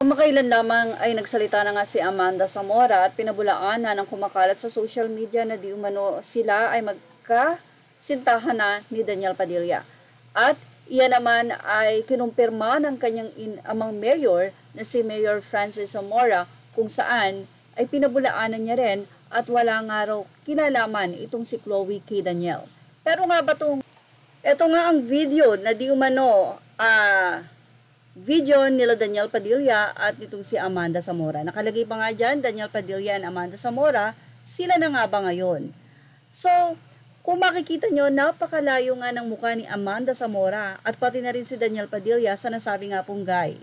Kumakailan lamang ay nagsalita na nga si Amanda Zamora at pinabulaan na ng kumakalat sa social media na di umano sila ay magkasintahan na ni Daniel Padilla. At iyan naman ay kinumpirma ng kanyang amang mayor na si Mayor Francis Zamora kung saan ay pinabulaanan niya rin at wala nga raw kinalaman itong si Chloe K. Daniel. Pero nga ba ito nga ang video na di umano video nila Daniel Padilla at itong si Amanda Zamora. Nakalagay pa nga dyan, Daniel Padilla and Amanda Zamora, sila na nga ba ngayon? So, kung makikita nyo, napakalayo nga ng mukha ni Amanda Zamora at pati na rin si Daniel Padilla sa nasabi nga pong guy.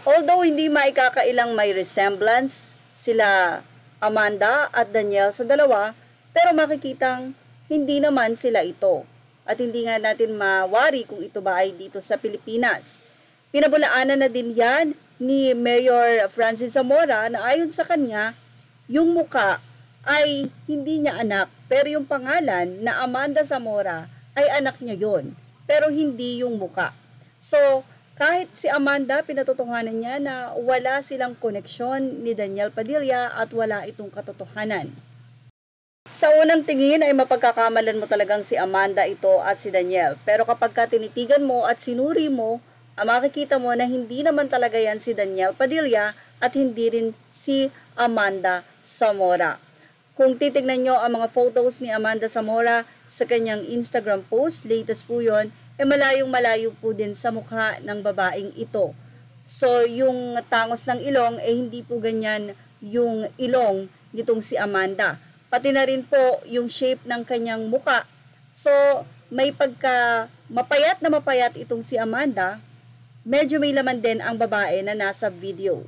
Although hindi maikakailang may resemblance sila Amanda at Daniel sa dalawa, pero makikitang hindi naman sila ito. At hindi nga natin mawari kung ito ba ay dito sa Pilipinas. Pinabulaanan na din yan ni Mayor Francis Zamora na ayon sa kanya, yung muka ay hindi niya anak, pero yung pangalan na Amanda Zamora ay anak niya yon, pero hindi yung muka. So, kahit si Amanda, pinatotohanan niya na wala silang koneksyon ni Daniel Padilla at wala itong katotohanan. Sa unang tingin ay mapagkakamalan mo talagang si Amanda ito at si Daniel. Pero kapag tinitigan mo at sinuri mo, makikita mo na hindi naman talaga yan si Daniel Padilla at hindi rin si Amanda Zamora. Kung titignan nyo ang mga photos ni Amanda Zamora sa kanyang Instagram post, latest po yun, malayong malayo po din sa mukha ng babaeng ito. So yung tangos ng ilong hindi po ganyan yung ilong nitong si Amanda. Pati na rin po yung shape ng kanyang muka. So, may pagka mapayat na mapayat itong si Amanda, medyo may laman din ang babae na nasa video.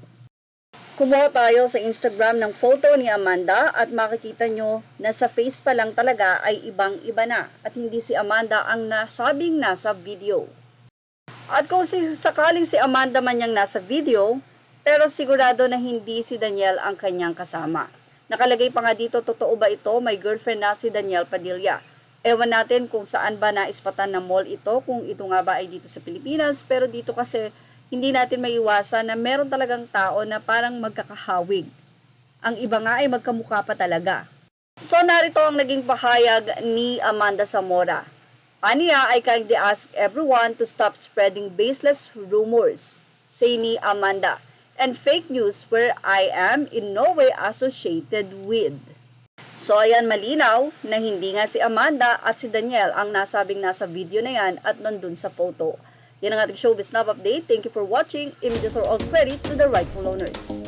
Kumuha tayo sa Instagram ng photo ni Amanda at makikita nyo na sa face pa lang talaga ay ibang-iba na at hindi si Amanda ang nasabing nasa video. At kung sakaling si Amanda man yung nasa video, pero sigurado na hindi si Daniel ang kanyang kasama. Nakalagay pa nga dito, totoo ba ito? May girlfriend na si Daniel Padilla. Ewan natin kung saan ba naispatan na mall ito, kung ito nga ba ay dito sa Pilipinas. Pero dito kasi hindi natin maiwasan na meron talagang tao na parang magkakahawig. Ang iba nga ay magkamukha pa talaga. So narito ang naging pahayag ni Amanda Zamora. Aniya, I kindly ask everyone to stop spreading baseless rumors, say ni Amanda, and fake news where I am in no way associated with. So ayan, malinaw na hindi nga si Amanda at si Daniel ang nasabing nasa video na yan at nandun sa photo. Yan ang ating showbiz snap update. Thank you for watching. Images are all credit to the rightful owners.